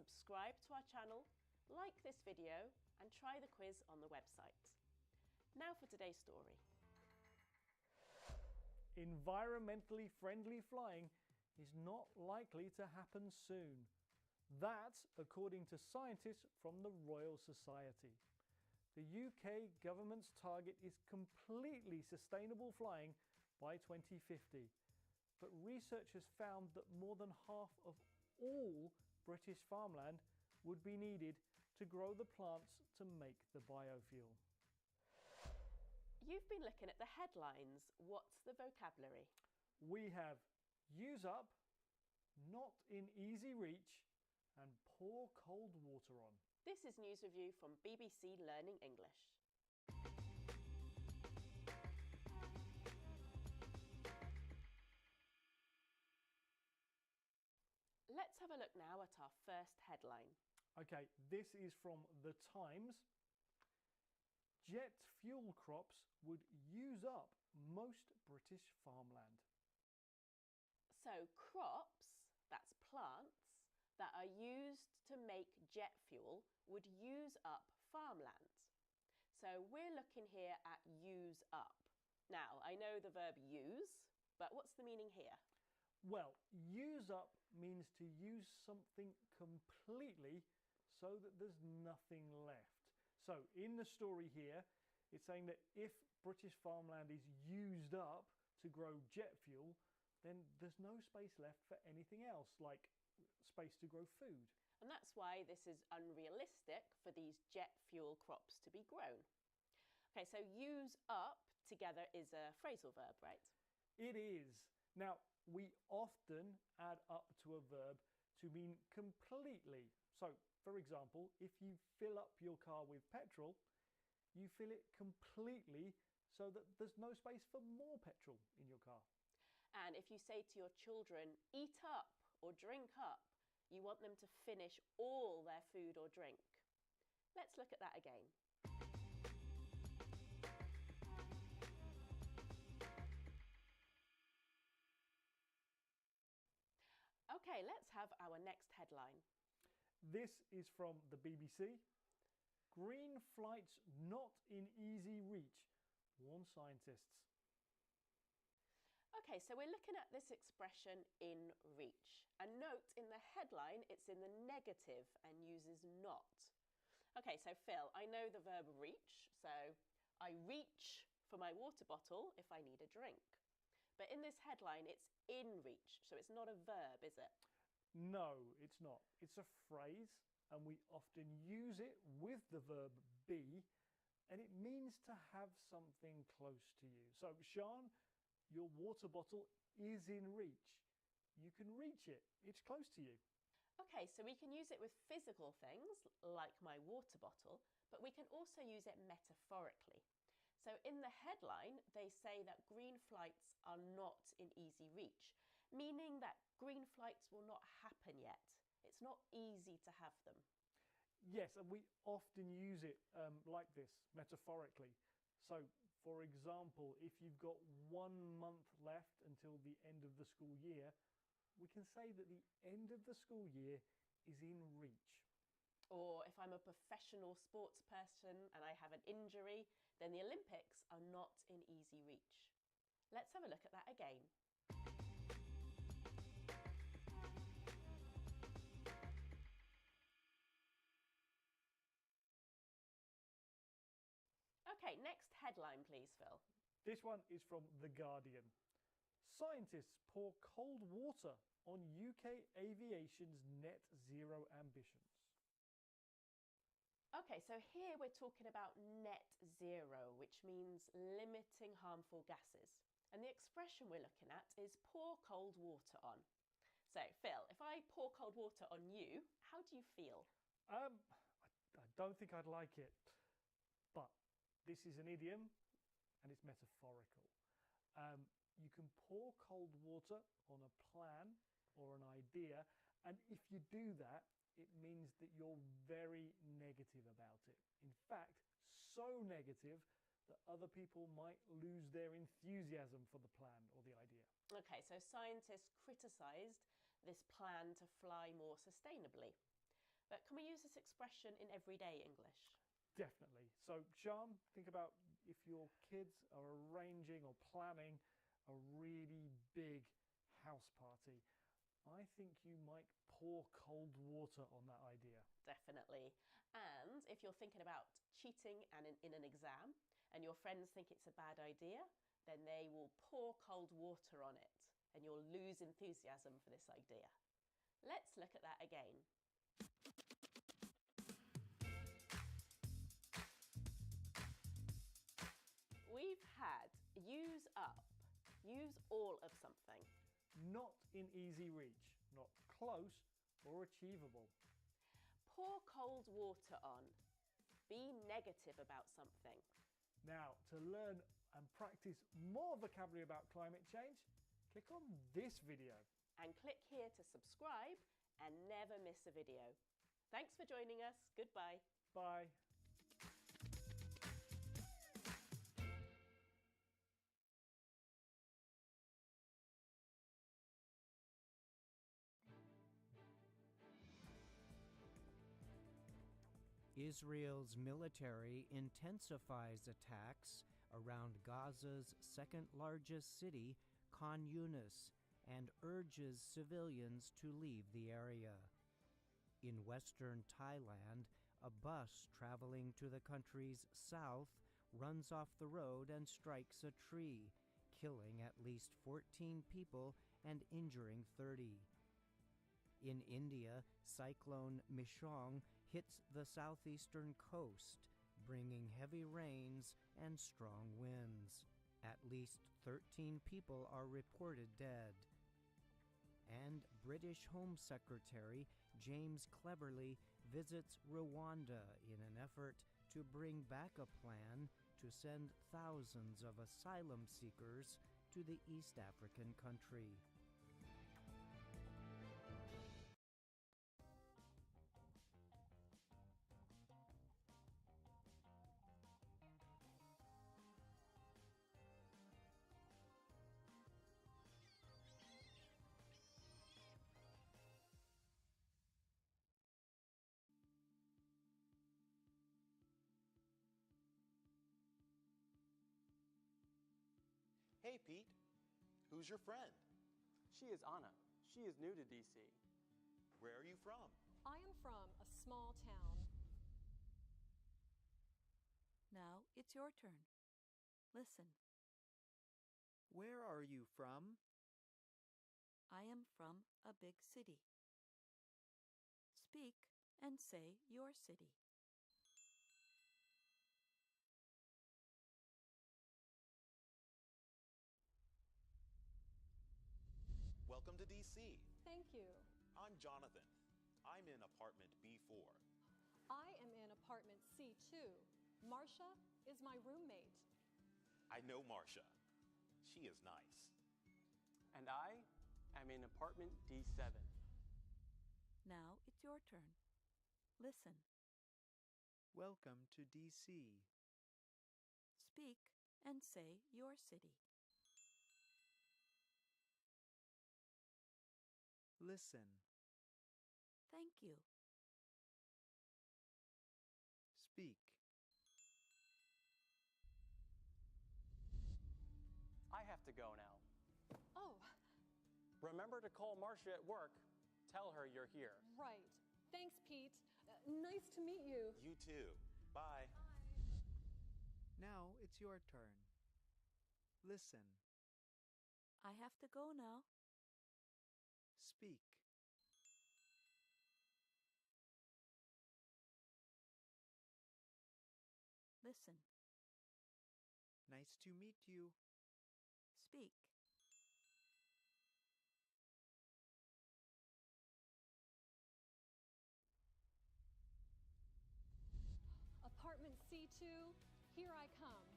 subscribe to our channel, like this video and try the quiz on the website. Now for today's story. Environmentally friendly flying is not likely to happen soon. That's according to scientists from the Royal Society. The UK government's target is completely sustainable flying by 2050. But researchers found that more than half of all British farmland would be needed to grow the plants to make the biofuel. You've been looking at the headlines. What's the vocabulary? We have use up, not in easy reach, and pour cold water on. This is News Review from BBC Learning English. Let's have a look now at our first headline. Okay, this is from The Times. Jet fuel crops would use up most British farmland. So crops, that's plants, that are used to make jet fuel would use up farmland. So we're looking here at use up. Now, I know the verb use, but what's the meaning here? Well, use up means to use something completely so that there's nothing left. So in the story here, it's saying that if British farmland is used up to grow jet fuel, then there's no space left for anything else, like space to grow food. And that's why this is unrealistic for these jet fuel crops to be grown. Okay, so use up together is a phrasal verb, right? It is. Now, we often add up to a verb to mean completely. So, for example, if you fill up your car with petrol, you fill it completely so that there's no space for more petrol in your car. And if you say to your children, eat up or drink up, you want them to finish all their food or drink. Let's look at that again. Okay, let's have our next headline. This is from the BBC. Green flights not in easy reach, warn scientists. Okay, so we're looking at this expression in reach. And note in the headline, it's in the negative and uses not. Okay, so Phil, I know the verb reach, so I reach for my water bottle if I need a drink. But in this headline, it's in reach, so it's not a verb, is it? No, it's not. It's a phrase, and we often use it with the verb be, and it means to have something close to you. So, Sean, your water bottle is in reach. You can reach it. It's close to you. Okay, so we can use it with physical things, like my water bottle, but we can also use it metaphorically. So in the headline, they say that green flights are not in easy reach, meaning that green flights will not happen yet. It's not easy to have them. Yes, and we often use it like this, metaphorically. So, for example, if you've got 1 month left until the end of the school year, we can say that the end of the school year is in reach. Or if I'm a professional sports person and I have an injury, then the Olympics are not in easy reach. Let's have a look at that again. Okay, next headline please, Phil. This one is from The Guardian. Scientists pour cold water on UK aviation's net zero ambitions. Okay, so here we're talking about net zero, which means limiting harmful gases. And the expression we're looking at is pour cold water on. So, Phil, if I pour cold water on you, how do you feel? I don't think I'd like it, but this is an idiom and it's metaphorical. You can pour cold water on a plan or an idea, and if you do that, it means that you're very negative about it. In fact, so negative that other people might lose their enthusiasm for the plan or the idea. Okay, so scientists criticised this plan to fly more sustainably. But can we use this expression in everyday English? Definitely. So, Sean, think about if your kids are arranging or planning a really big house party. I think you might pour cold water on that idea. Definitely. And if you're thinking about cheating in an exam and your friends think it's a bad idea, then they will pour cold water on it and you'll lose enthusiasm for this idea. Let's look at that again. We've had use up, use all of something. Not in easy reach, not close or achievable. Pour cold water on. Be negative about something. Now, to learn and practice more vocabulary about climate change, click on this video. And click here to subscribe and never miss a video. Thanks for joining us. Goodbye. Bye. Israel's military intensifies attacks around Gaza's second-largest city, Khan Yunis, and urges civilians to leave the area. In western Thailand, a bus traveling to the country's south runs off the road and strikes a tree, killing at least 14 people and injuring 30. In India, Cyclone Mishong hits the southeastern coast, bringing heavy rains and strong winds. At least 13 people are reported dead. And British Home Secretary James Cleverly visits Rwanda in an effort to bring back a plan to send thousands of asylum seekers to the East African country. Hey, Pete. Who's your friend? She is Anna. She is new to DC. Where are you from? I am from a small town. Now it's your turn. Listen. Where are you from? I am from a big city. Speak and say your city. Welcome to DC. Thank you. I'm Jonathan. I'm in apartment B4. I am in apartment C2. Marcia is my roommate. I know Marcia. She is nice. And I am in apartment D7. Now it's your turn. Listen. Welcome to DC. Speak and say your city. Listen. Thank you. Speak. I have to go now. Oh, Remember to call Marcia at work. Tell her you're here. right. Thanks, Pete. Nice to meet you. You too. Bye. Now it's your turn. Listen. I have to go now. Speak. Listen. Nice to meet you. Speak. Apartment C2, here I come.